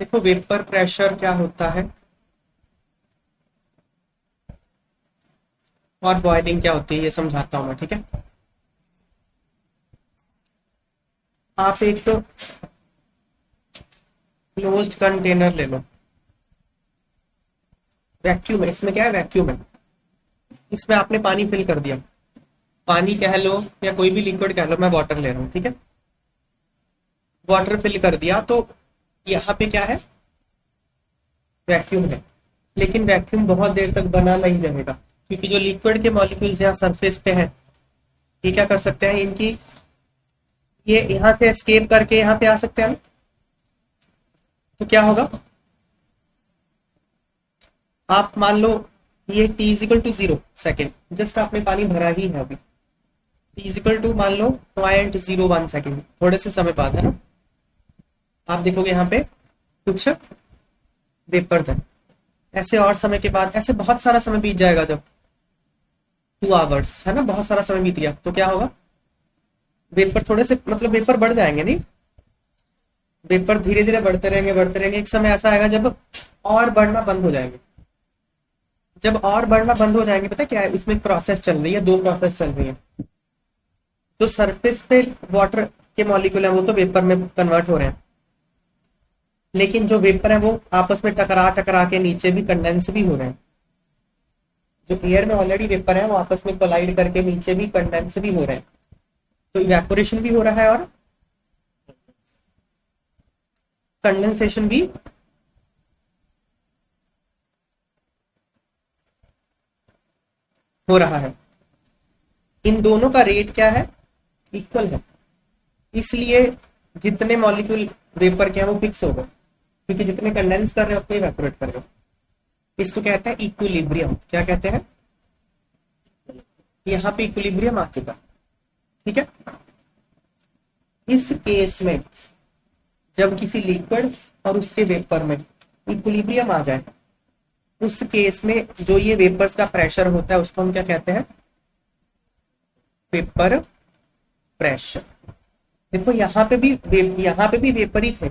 देखो vapour pressure क्या होता है और बॉइलिंग क्या होती है ये समझाता हूँ मैं, ठीक है। आप एक तो क्लोज्ड कंटेनर ले लो, वैक्यूम है, इसमें क्या है, वैक्यूम है। इसमें आपने पानी फिल कर दिया, पानी कह लो या कोई भी लिक्विड कह लो, मैं वाटर ले रहा हूँ, ठीक है। वाटर फिल कर दिया तो यहाँ पे क्या है, वैक्यूम है। लेकिन वैक्यूम बहुत देर तक बना नहीं रहेगा, क्योंकि जो लिक्विड के मॉलिक्यूल्स यहाँ सरफेस पे है, ये क्या कर सकते हैं, इनकी ये यहाँ से एस्केप करके यहाँ पे आ सकते हैं ना। तो क्या होगा, आप मान लो ये t is equal to 0 second, just आपने पानी भरा ही है अभी, t इज इक्वल टू मान लो 0.01 सेकेंड, थोड़े से समय बाद, है ना। आप देखोगे यहाँ पे कुछ वेपर्स हैं, ऐसे और समय के बाद ऐसे बहुत सारा समय बीत जाएगा, जब 2 आवर्स है ना, बहुत सारा समय बीत गया, तो क्या होगा, वेपर थोड़े से मतलब वेपर बढ़ जाएंगे, नहीं, वेपर धीरे धीरे बढ़ते रहेंगे, एक समय ऐसा आएगा जब और बढ़ना बंद हो जाएंगे। जब और बढ़ना बंद हो जाएंगे, पता है क्या है, उसमें एक प्रोसेस चल रही है, दो प्रोसेस चल रही है। जो सरफेस पे वाटर के मॉलिक्यूल है वो तो वेपर में कन्वर्ट हो रहे हैं, लेकिन जो वेपर है वो आपस में टकरा टकरा के नीचे भी कंडेंस भी हो रहे हैं। जो एयर में ऑलरेडी वेपर है वो आपस में कोलाइड करके नीचे भी कंडेंस भी हो रहे हैं। तो इवेपोरेशन भी हो रहा है और कंडेंसेशन भी हो रहा है। इन दोनों का रेट क्या है, इक्वल है, इसलिए जितने मॉलिक्यूल वेपर के हैं वो फिक्स हो गए, क्योंकि जितने कंडेंस कर रहे हो उतने इवेपोरेट कर रहे हो। इसको कहते हैं इक्विलिब्रियम, क्या कहते हैं, यहाँ पे इक्विलिब्रियम आ चुका, ठीक है। इस केस में जब किसी लिक्विड और उसके वेपर में इक्विलिब्रियम आ जाए, उस केस में जो ये वेपर्स का प्रेशर होता है उसको हम क्या कहते हैं, वेपर प्रेशर। देखो यहाँ पे भी वेपर ही थे,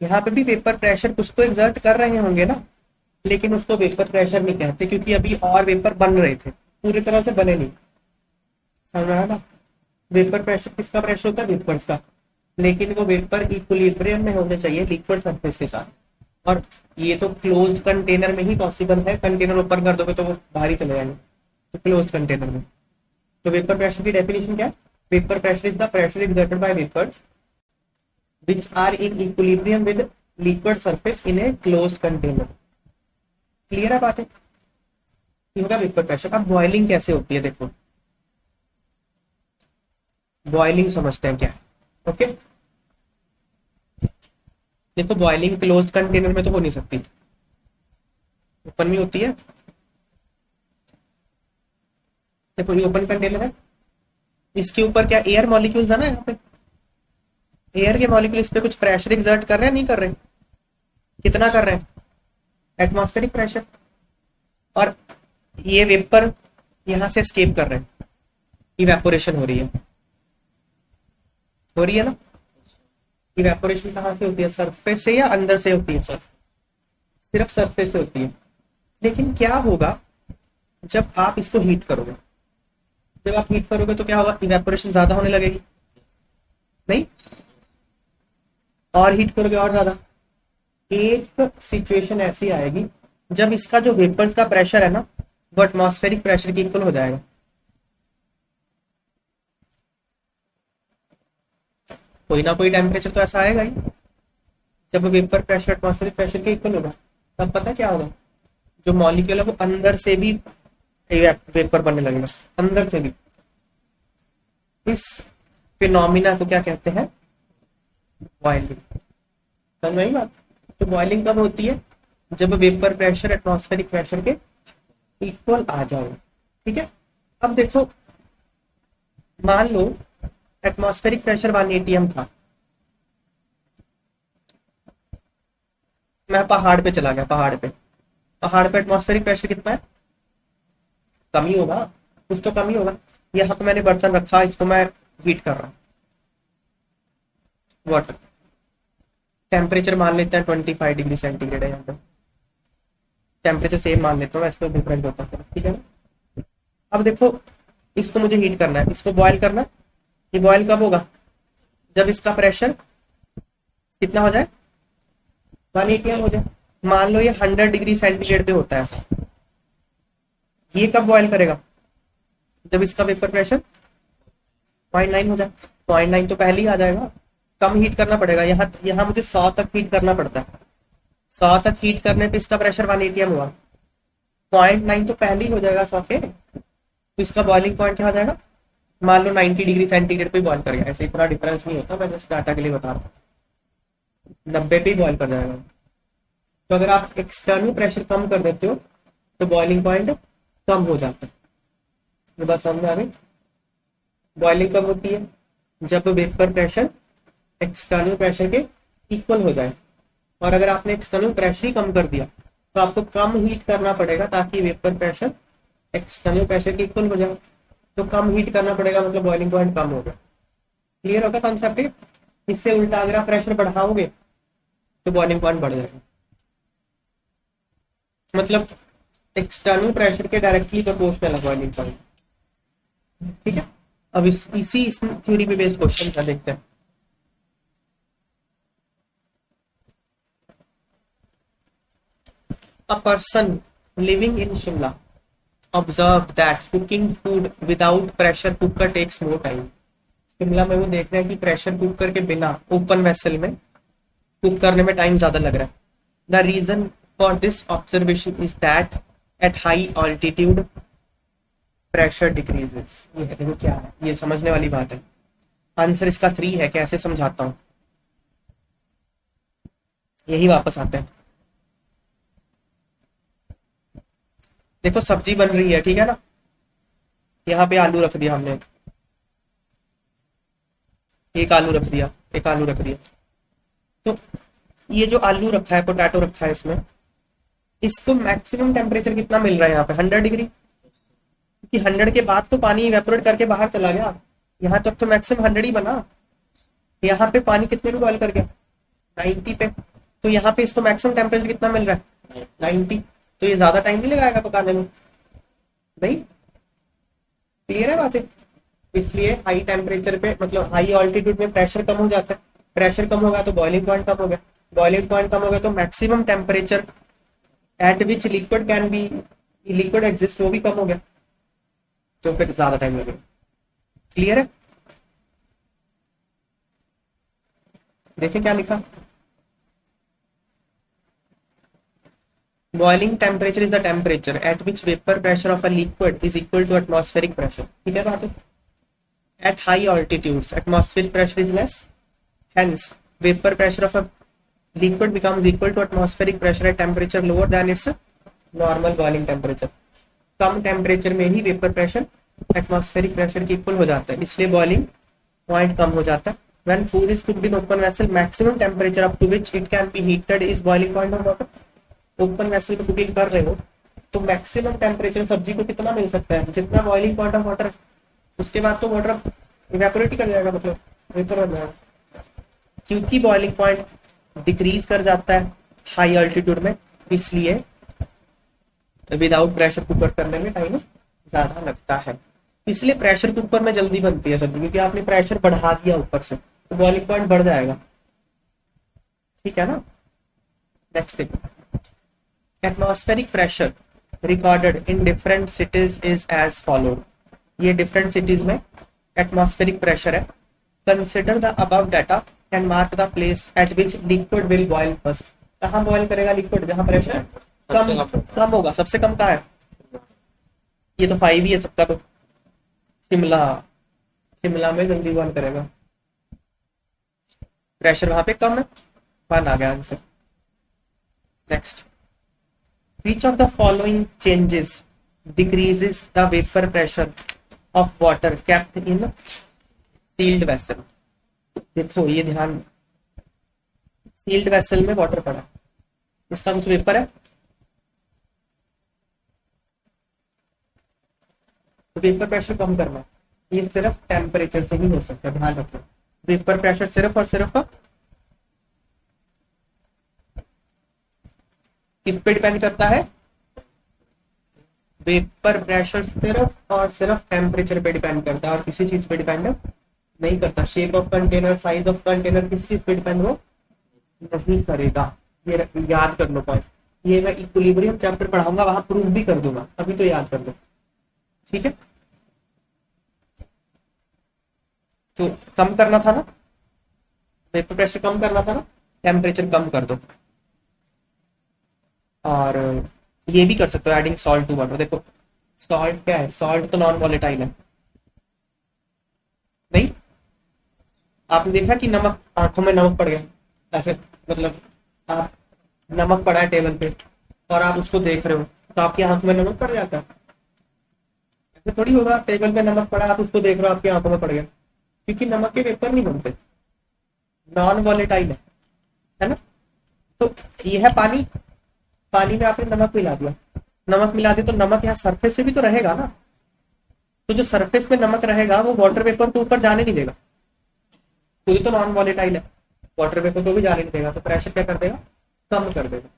यहाँ पे भी वेपर प्रेशर कुछ तो एग्जर्ट कर रहे होंगे ना, लेकिन उसको वेपर प्रेशर नहीं कहते, क्योंकि अभी और वेपर बन रहे थे, पूरी तरह से बने नहीं, समझ रहा है ना। वेपर प्रेशर किसका प्रेशर होता है, वेपर्स का, लेकिन वो वेपर इक्विलिब्रियम में होने चाहिए लिक्विड सरफेस के साथ। और ये तो क्लोज्ड कंटेनर में ही पॉसिबल है, कंटेनर ओपन कर दोगे तो वो बाहर ही चले जाएंगे, तो क्लोज्ड कंटेनर में। तो वेपर प्रेशर की डेफिनेशन क्या है, vapour pressure is the pressure exerted by vapors which are in equilibrium with liquid surface in a closed container। Clear है बात है, ये होगा वेपर प्रेशर। अब बॉइलिंग कैसे होती है, देखो बॉइलिंग समझते हैं क्या है, ओके। देखो बॉइलिंग क्लोज्ड कंटेनर में तो हो नहीं सकती, ओपन में होती है। देखो ये ओपन कंटेनर है, इसके ऊपर क्या एयर मॉलिक्यूल्स है ना, यहाँ पे एयर के मॉलिक्यूल इस पे कुछ प्रेशर एग्जर्ट कर रहे हैं, नहीं कर रहे, कितना कर रहे हैं, एटमॉस्फेरिक प्रेशर। और ये वेपर यहां से एस्केप कर रहे हैं, इवेपोरेशन हो रही है ना। इवेपोरेशन कहाँ से होती है, सरफेस से या अंदर से होती है, सिर्फ सरफेस से होती है। लेकिन क्या होगा जब आप इसको हीट करोगे, जब आप हीट करोगे तो क्या होगा, इवेपोरेशन ज्यादा होने लगेगी, नहीं, और हीट करोगे और ज्यादा। एक सिचुएशन ऐसी आएगी जब इसका जो वेपर्स का प्रेशर है ना वो एटमॉस्फेरिक प्रेशर के इक्वल हो जाएगा। कोई ना कोई टेम्परेचर तो ऐसा आएगा ही जब वेपर प्रेशर एटमॉस्फेरिक प्रेशर के इक्वल होगा, तब पता क्या होगा, जो मॉलिक्यूल है वो अंदर से भी वेपर बनने लगेगा, अंदर से भी। इस फिनोमिना को क्या कहते हैं, बॉइलिंग। समझ में आई बात। तो बॉइलिंग कब होती है, जब वेपर प्रेशर एटमॉस्फेरिक प्रेशर के इक्वल आ जाए, ठीक है। अब देखो मान लो एटमॉस्फेरिक प्रेशर 1 atm था, मैं पहाड़ पे चला गया, पहाड़ पे एटमॉस्फेरिक प्रेशर कितना है, कमी होगा, कुछ तो कमी होगा। यहाँ पे मैंने बर्तन रखा, इसको मैं हीट कर रहा हूँ, वाटर, टेम्परेचर मान लेते हैं 25 डिग्री सेंटीग्रेड है यहाँ पे, टेम्परेचर सेम मान लेता हूँ, ऐसे तो डिफरेंट होता है, ठीक है ना। अब देखो इसको मुझे हीट करना है, इसको बॉयल करना है। ये बॉयल कब होगा? जब इसका प्रेशर कितना हो जाए? 180 हो जाए। मान लो ये 100 डिग्री सेंटीग्रेड पे होता है ऐसा, ये कब बॉयल करेगा? जब इसका वेपर प्रेशर 0.9 हो जाए। 0.9 तो पहले ही आ जाएगा, कम हीट करना पड़ेगा। यहाँ मुझे 100 तक हीट करना पड़ता है, 100 तक हीट करने पे इसका प्रेशर 180 हुआ, 0.9 तो पहले ही हो जाएगा 100 के, तो इसका बॉइलिंग पॉइंट क्या हो जाएगा? मान लो 90 डिग्री सेंटीग्रेड पे बॉयल करेगा, ऐसे इतना डिफरेंस नहीं होता, मैं जस्ट डाटा के लिए बता रहा हूँ, 90 पे बॉयल कर जाएगा। तो अगर आप एक्सटर्नल प्रेशर कम कर देते हो तो बॉइलिंग पॉइंट कम हो जाता है। ये बात समझ में आ गई? बॉइलिंग कब होती है? जब वेपर प्रेशर एक्सटर्नल प्रेशर के इक्वल हो जाए, और अगर आपने एक्सटर्नल प्रेशर ही कम कर दिया तो आपको कम हीट करना पड़ेगा ताकि वेपर प्रेशर एक्सटर्नल प्रेशर के इक्वल हो जाए। तो कम हीट करना पड़ेगा मतलब बॉइलिंग पॉइंट कम होगा। क्लियर होगा कॉन्सेप्ट? इससे उल्टा अगर आप प्रेशर बढ़ाओगे तो बॉइलिंग पॉइंट बढ़ जाएगा, मतलब एक्सटर्नल प्रेशर के डायरेक्टली प्रोपोर्शनल है बॉइलिंग पॉइंट, ठीक है। अब इसी थ्योरी पे बेस्ड क्वेश्चन का देखते हैं। A person living in Shimla observed that cooking food without pressure cooker takes more time. Shimla में वो देख रहे हैं कि प्रेशर कुकर के बिना ओपन वेसल में कुक करने में टाइम ज्यादा लग रहा है। The reason for this observation is that at high altitude pressure decreases. ये है, देखो क्या है, ये समझने वाली बात है। आंसर इसका 3 है, कैसे समझाता हूं, यही वापस आते हैं। देखो सब्जी बन रही है, ठीक है ना, यहाँ पे आलू रख दिया हमने, एक आलू रख दिया, एक आलू रख दिया। तो ये जो आलू रखा है, पोटैटो रखा है, इसमें इसको मैक्सिमम टेम्परेचर कितना मिल रहा है यहाँ पे? 100 डिग्री, क्योंकि 100 के बाद तो पानी इवेपोरेट करके बाहर चला गया, यहाँ तक तो मैक्सिमम 100 ही बना। यहाँ पे पानी कितने पे बॉयल कर गया? 90 पे। तो यहाँ पे इसको मैक्सिमम टेम्परेचर कितना मिल रहा है? 90। तो ये ज्यादा टाइम नहीं लगाएगा पकाने में, नहीं? क्लियर है बातें? इसलिए हाई टेम्परेचर पे मतलब हाई ऑल्टीट्यूड में प्रेशर कम हो जाता है, प्रेशर कम होगा तो बॉइलिंग पॉइंट कम हो गया, बॉइलिंग पॉइंट कम हो गया तो maximum temperature at which liquid can be liquid exist वो भी कम हो गया, तो फिर ज्यादा टाइम लगेगा। क्लियर है? देखिए क्या लिखा, boiling temperature is the temperature at which vapor pressure of a liquid is equal to atmospheric pressure। ठीक है बात है? At high altitudes atmospheric pressure is less, hence vapor pressure of a liquid becomes equal to atmospheric pressure at temperature lower than its normal boiling temperature। Come temperature में ही vapour pressure atmospheric pressure के equal हो जाता है, इसलिए boiling point कम हो जाता है। When food is cooked in open vessel, maximum temperature up to which it can be heated is boiling point of water। Open vessel में कुकिंग कर रहे हो तो मैक्सिमम टेम्परेचर सब्जी को कितना मिल सकता है? जितना बॉइलिंग पॉइंट ऑफ वाटर, उसके बाद तो वाटर इवेपोरेट ही कर जाएगा, मतलब वेपर बन जाएगा, क्योंकि बॉइलिंग पॉइंट डिक्रीज कर जाता है हाई ऑल्टीट्यूड में, इसलिए विदाउट प्रेशर कुकर करने में टाइम ज्यादा लगता है। इसलिए प्रेशर कुकर में जल्दी बनती है सब्जी, क्योंकि आपने प्रेशर बढ़ा दिया ऊपर से तो बॉइलिंग पॉइंट बढ़ जाएगा, ठीक है ना। नेक्स्ट देखो, atmospheric pressure recorded in different cities is as followed. ये डिफरेंट सिटीज में एटमॉस्फेरिक प्रेशर है। Consider the above data and mark the place at which liquid will boil first. कहाँ बॉयल करेगा लिक्विड? जहाँ प्रेशर कम होगा। सबसे कम कहाँ है? ये तो 5 ही है सबका, तो शिमला में जल्दी बॉयल करेगा, प्रेशर वहां पे कम है, 1 आ गया answer. Next, which of the following changes decreases the vapor pressure of water kept in sealed vessel। देखो ये ध्यान, सील्ड वेसल में वाटर पड़ा, इसका कुछ वेपर है, तो वेपर प्रेशर कम करना, ये सिर्फ टेम्परेचर से ही हो सकता है, ध्यान रखो। वेपर प्रेशर सिर्फ और सिर्फ किस पे डिपेंड करता है? वेपर प्रेशर सिर्फ और सिर्फ टेम्परेचर पे डिपेंड करता है और किसी चीज पे डिपेंड नहीं करता। Shape of container, size of container किसी चीज पे डिपेंड वो नहीं करेगा। ये याद कर लो पॉइंट। ये मैं इक्विलिब्रियम चैप्टर पढ़ाऊंगा, वहां प्रूफ भी कर दूंगा, अभी तो याद कर लो, ठीक है। तो कम करना था ना, वेपर प्रेशर कम करना था ना, टेम्परेचर कम कर दो। और ये भी कर सकते हो एडिंग सॉल्ट टू वाटर। देखो सॉल्ट क्या है? सॉल्ट तो नॉन वॉलेटाइल है, नहीं? आपने देखा कि नमक, आंखों में नमक पड़ गया ऐसे, मतलब आप, नमक पड़ा है टेबल पे और आप उसको देख रहे हो तो आपकी आंख में नमक पड़ जाता है? ऐसे थोड़ी होगा, टेबल पे नमक पड़ा, आप उसको देख रहे हो, आपकी आंखों में पड़ गया, क्योंकि नमक के वेपर नहीं बनते, नॉन वॉलेटाइल है ना। तो ये है पानी, पानी में आपने नमक मिला दिया, नमक मिला दिया तो नमक यहाँ सरफेस पे भी तो रहेगा ना। तो जो सरफेस पे नमक रहेगा वो वाटर वेपर को ऊपर जाने नहीं देगा, पूरी तो नॉन वॉलेटाइल है, वाटर वेपर को भी जाने नहीं देगा। तो प्रेशर क्या कर देगा? कम कर देगा,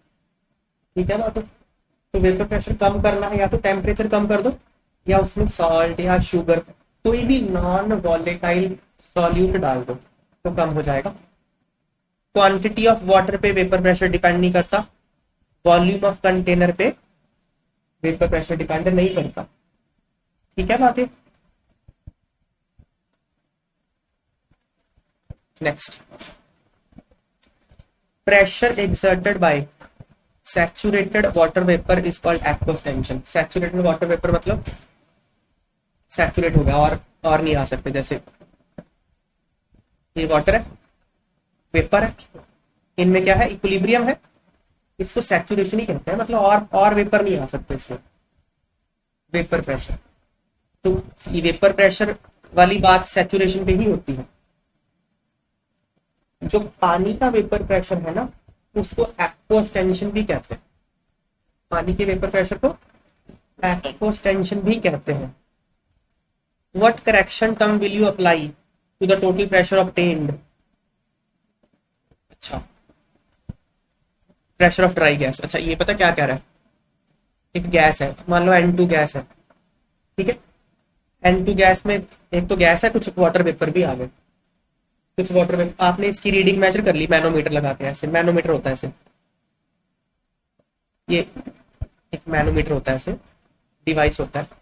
ठीक है ना। तो वेपर प्रेशर कम करना है, या तो टेम्परेचर कम कर दो या उसमें सॉल्ट या शुगर, कोई भी नॉन वॉलेटाइल सॉल्यूट डाल दो तो कम हो जाएगा। क्वांटिटी ऑफ वाटर पे वेपर प्रेशर डिपेंड नहीं करता, वॉल्यूम ऑफ कंटेनर पे वेपर प्रेशर डिपेंड नहीं करता, ठीक है बात है। Next, pressure exerted by saturated water vapour is called aqueous tension. Saturated water vapour मतलब सैचुरेट हो गया और नहीं आ सकते, जैसे ये वाटर है, वेपर है, इनमें क्या है? इक्विलिब्रियम है, इसको सैचुरेशन ही कहते हैं, मतलब और वेपर नहीं आ सकते इसमें, वेपर प्रेशर। तो ये वेपर प्रेशर वाली बात सैचुरेशन पे ही होती है। जो पानी का वेपर प्रेशर है ना, उसको एक्वस टेंशन भी कहते हैं, पानी के वेपर प्रेशर को एक्वस टेंशन भी कहते हैं। What correction term will you apply to the total pressure obtained? अच्छा, प्रेशर ऑफ ड्राई गैस। अच्छा, ये पता क्या कह रहा है? एक गैस है, मान लो N2 गैस है, ठीक है। N2 गैस में एक तो गैस है, कुछ वाटर वेपर भी आ गए, कुछ वाटर वेपर। आपने इसकी रीडिंग मेजर कर ली मैनोमीटर लगा के, ऐसे मैनोमीटर होता है ऐसे, ये एक मैनोमीटर होता है ऐसे, डिवाइस होता है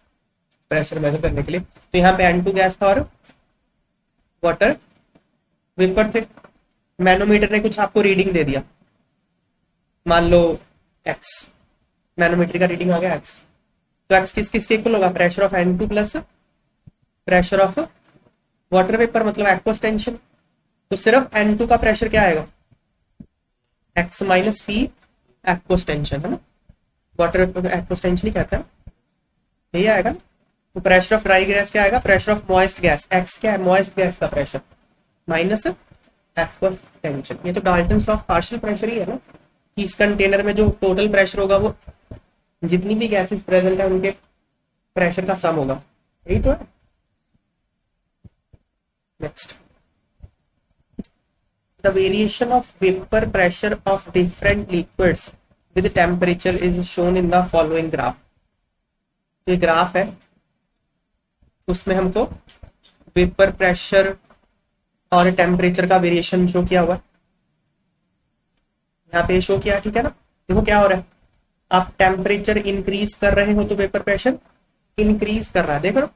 प्रेशर मेजर करने के लिए। तो यहाँ पे N2 गैस था और वाटर वेपर थे, मैनोमीटर ने कुछ आपको रीडिंग दे दिया, मान लो x, मैनोमीटर का रीडिंग आ गया x। तो x किस किस के इक्वल होगा? Pressure of N2 plus pressure of water vapour, मतलब एक्वस टेंशन। तो सिर्फ N2 का प्रेशर क्या आएगा? x minus P aqueous tension, है ना। वाटर वेपर को एक्वस टेंशन ही कहता है, यही आएगा। तो प्रेशर ऑफ ड्राई गैस क्या आएगा? Pressure of moist gas, x क्या है? मॉइस्ट गैस का प्रेशर माइनस एक्वस टेंशन। ये तो Dalton's law of partial pressure ही है ना, कि इस कंटेनर में जो टोटल प्रेशर होगा वो जितनी भी गैसेस प्रेजेंट है उनके प्रेशर का सम होगा, यही तो है। Next, the variation of vapour pressure of different liquids with temperature is shown in the following graph. तो ये ग्राफ है, उसमें हमको वेपर प्रेशर और टेम्परेचर का वेरिएशन शो किया हुआ है, यहाँ पे शो किया, ठीक है ना। देखो क्या हो रहा है, आप टेम्परेचर इंक्रीज कर रहे हो तो वेपर प्रेशर इंक्रीज कर रहा है, देखो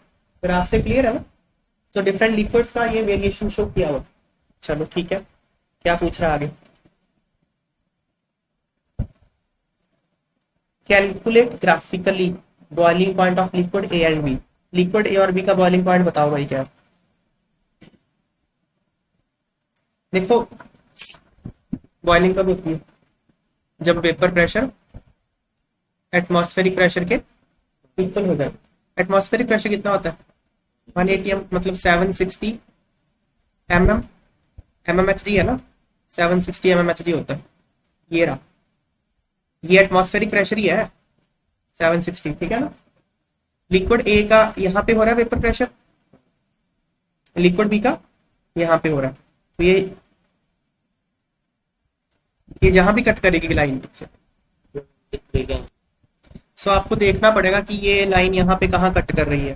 ग्राफ से क्लियर है ना। तो डिफरेंट लिक्विड्स का ये वेरिएशन शो किया हुआ। चलो ठीक है, क्या पूछ रहा है आगे? Calculate graphically boiling point of liquid A and B. Liquid A और बी का बॉइलिंग पॉइंट बताओ भाई क्या? देखो बॉइलिंग कब होती है? जब वेपर प्रेशर एटमॉस्फेरिक प्रेशर के इक्वल हो जाए। एटमॉस्फेरिक प्रेशर कितना होता है? 180 मतलब 760 mmHg है ना, 760 mmHg होता है। ये रहा, ये एटमॉस्फेरिक प्रेशर ही है 760, ठीक है ना। लिक्विड ए का यहाँ पे हो रहा है वेपर प्रेशर, लिक्विड बी का यहाँ पे हो रहा है। तो ये जहां भी कट करेगी लाइन से, सो आपको देखना पड़ेगा कि ये लाइन यहाँ पे कहाँ कट कर रही है।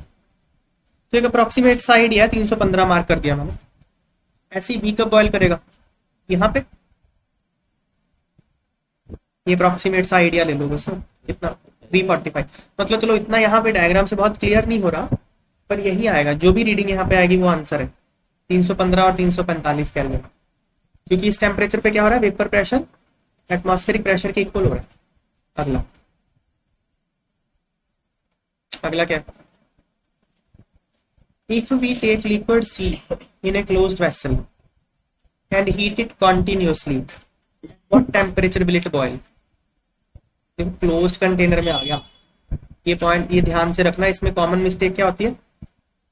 तो एक अप्रोक्सीमेट सा आइडिया है, 315 मार्क कर दिया मैंने। ऐसे ही बी कब बॉयल करेगा, यहाँ पे ये अप्रोक्सीमेट सा आइडिया ले लो बस। कितना 345, मतलब चलो इतना यहाँ पे डायग्राम से बहुत क्लियर नहीं हो रहा, पर यही आएगा, जो भी रीडिंग यहाँ पे आएगी वो आंसर है, 315 और 345 केल्विन। क्योंकि इस टेम्परेचर पे क्या हो रहा है, वेपर प्रेशर एटमॉस्फेरिक प्रेशर के इक्वल हो रहा है। अगला अगला क्या, if we take liquid C in a closed vessel and heat it continuously, what temperature will it boil. देखो क्लोज्ड कंटेनर में आ गया ये पॉइंट, ये ध्यान से रखना। इसमें कॉमन मिस्टेक क्या होती है,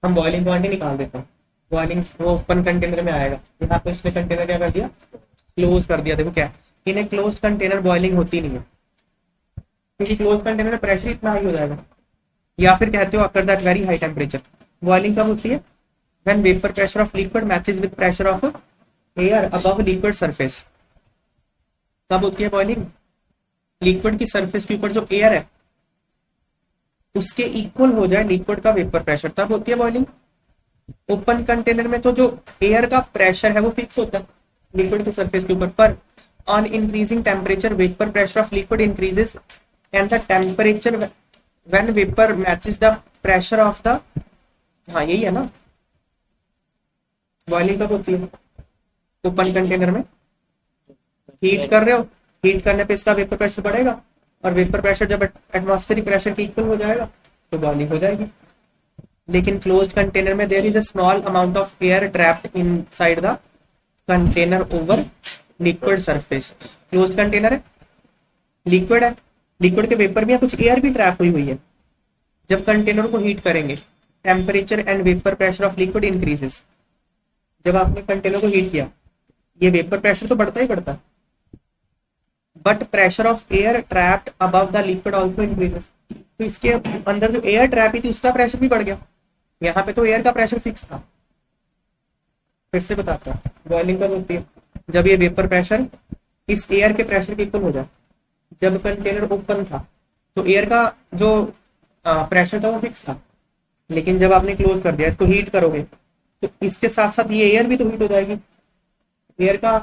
हम बॉइलिंग पॉइंट ही निकाल देते हैं, बॉइलिंग वो ओपन कंटेनर में आएगा। यहाँ पे इसने कंटेनर क्या कर दिया, क्लोज कर दिया। देखो क्या, in a closed container boiling होती नहीं है, क्योंकि क्लोज कंटेनर में प्रेशर इतना हाई हो जाएगा। या फिर कहते हो occur that very high temperature. Boiling कब होती है, when vapour pressure of liquid matches with pressure of air above liquid surface. कब होती है बॉइलिंग, लिक्विड की सरफेस के ऊपर जो एयर है उसके इक्वल हो जाए लिक्विड का वेपर प्रेशर, तब होती है बॉइलिंग। ओपन कंटेनर में तो जो एयर का प्रेशर है वो फिक्स होता है लिक्विड की सरफेस के ऊपर, पर on increasing temperature vapour pressure of liquid increases and the temperature when vapour matches the pressure of the, हाँ यही है ना बॉइलिंग कब होती है, ओपन कंटेनर में हीट कर रहे हो, हीट करने पे इसका वेपर प्रेशर बढ़ेगा, और वेपर प्रेशर जब एटमॉस्फेरिक प्रेशर के इक्वल हो जाएगा तो बॉइलिंग हो जाएगी। लेकिन क्लोज्ड कंटेनर में there is a small amount of air trapped inside the container over liquid surface. Closed container है, लिक्विड है, लिक्विड के वेपर में कुछ एयर भी ट्रैप हुई हुई है। जब कंटेनर को हीट करेंगे temperature and vapour pressure of liquid increases. जब आपने कंटेनर को हीट किया ये वेपर प्रेशर तो बढ़ता ही बढ़ता है, but pressure of air trapped above the liquid also increases. तो इसके अंदर जो एयर ट्रैप थी उसका प्रेशर भी बढ़ गया। यहाँ पे तो एयर का प्रेशर फिक्स था। फिर से बताता हूँ बॉइलिंग कब होती है, जब ये वेपर प्रेशर इस एयर के प्रेशर के इक्वल हो जाए। जब कंटेनर ओपन था तो एयर का जो प्रेशर था वो फिक्स था, लेकिन जब आपने क्लोज कर दिया, इसको हीट करोगे तो इसके साथ साथ ये एयर भी तो हीट हो जाएगी। एयर का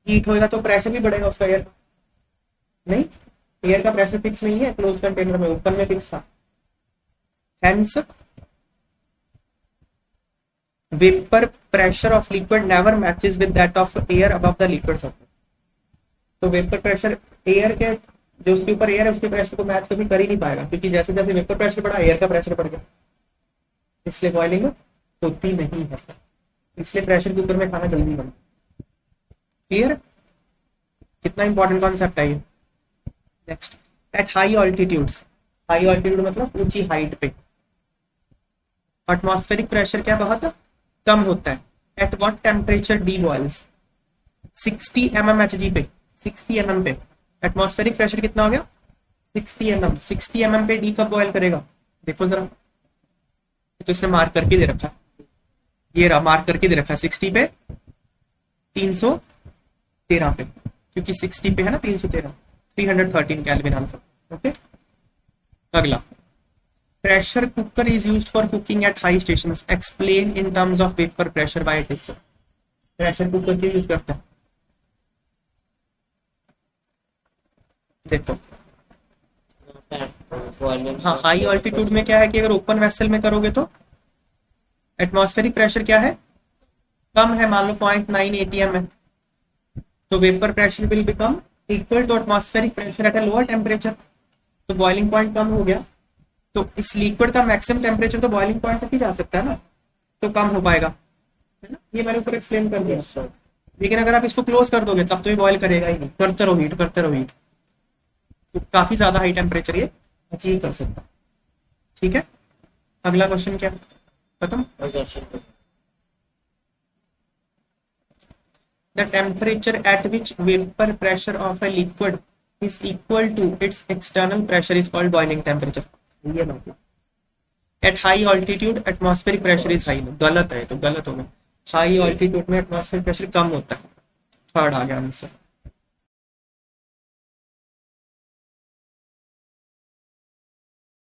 हीट होगा तो प्रेशर भी बढ़ेगा उसका, एयर नहीं, एयर का प्रेशर फिक्स नहीं है क्लोज कंटेनर में, ओपन में फिक्स था। Hence vapour pressure of liquid never matches with that of air above the liquid surface. तो वेपर प्रेशर एयर के जो उसके ऊपर एयर है उसके प्रेशर को मैच कभी कर ही नहीं पाएगा, क्योंकि जैसे जैसे वेपर प्रेशर बढ़ा एयर का प्रेशर बढ़ गया, इसलिए बॉइलिंग होती नहीं है। इसलिए प्रेशर कुकर में खाना जल्दी बना। क्लियर, कितना इंपॉर्टेंट कॉन्सेप्ट है ये। Next, at high altitudes, high altitude मतलब ऊंची हाइट पे एटमॉस्फेरिक प्रेशर क्या बहुत कम होता है। At what temperature D boils, 60 mmHg पे, 60 mm पे एटमॉस्फेरिक प्रेशर कितना हो गया 60 mm। 60 mm पे डी कब बॉयल करेगा, देखो जरा, तो इसने मार्क करके दे रखा, ये रहा मार्क करके दे रखा 60 पे 313 पे, क्योंकि 60 पे है ना 313, 313 केल्विन आंसर। ओके, अगला, pressure cooker is used for cooking at high stations, explain in terms of vapour pressure why it is so. Pressure cooker क्यों यूज करता है, देखो हाँ, हाई ऑल्टीट्यूड में क्या है कि अगर ओपन वेसल में करोगे तो एटमॉस्फेरिक प्रेशर क्या है, कम है, मान लो 0.9 atm है, तो vapour pressure will become equal to atmospheric pressure at a lower temperature. तो बॉइलिंग पॉइंट कम हो गया, तो इस लिक्विड का मैक्सिमम टेम्परेचर तो बॉइलिंग पॉइंट तक ही जा सकता है ना, तो कम हो पाएगा, है ना। ये मैंने ऊपर एक्सप्लेन कर दिया। लेकिन अगर आप इसको क्लोज कर दोगे तब तो ये बॉयल करेगा ही नहीं, करते रहो हीट, करते रहो हीट, तो काफी ज्यादा हाई टेम्परेचर ये अचीव कर सकता। ठीक है, अगला क्वेश्चन क्या, खत्म। The temperature at which vapor pressure of a liquid is equal to its external pressure is called boiling temperature। ये बात, at high altitude atmospheric pressure is high, गलत है, तो गलत हो गया। हाई ऑल्टीट्यूड में एटमॉस्फेरिक प्रेशर कम होता है, थर्ड आ गया आंसर।